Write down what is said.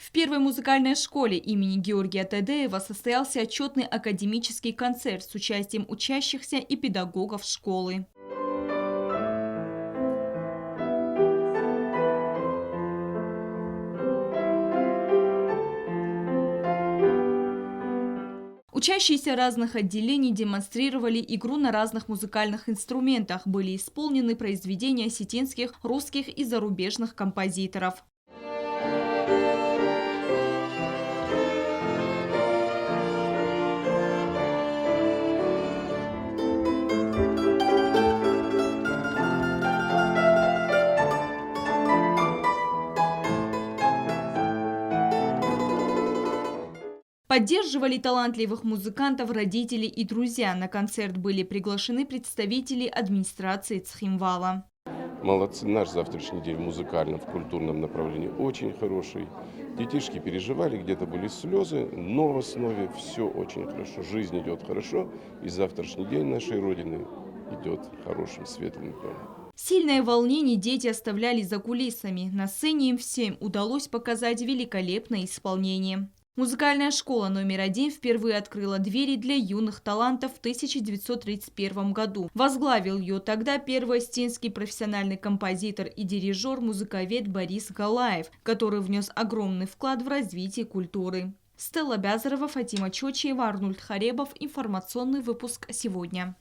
В первой музыкальной школе имени Георгия Тадеева состоялся отчетный академический концерт с участием учащихся и педагогов школы. Учащиеся разных отделений демонстрировали игру на разных музыкальных инструментах. Были исполнены произведения осетинских, русских и зарубежных композиторов. Поддерживали талантливых музыкантов родители и друзья. На концерт были приглашены представители администрации Цхинвала. Молодцы, наш завтрашний день в музыкальном, в культурном направлении очень хороший. Детишки переживали, где-то были слезы, но в основе все очень хорошо. Жизнь идет хорошо, и завтрашний день нашей Родины идет хорошим, светлым днем. Сильное волнение дети оставляли за кулисами. На сцене им всем удалось показать великолепное исполнение. Музыкальная школа номер 1 впервые открыла двери для юных талантов в 1931 году. Возглавил ее тогда первый осетинский профессиональный композитор и дирижер-музыковед Борис Галаев, который внес огромный вклад в развитие культуры. Стелла Бязарова, Фатима Чочиева, Арнольд Харебов. Информационный выпуск сегодня.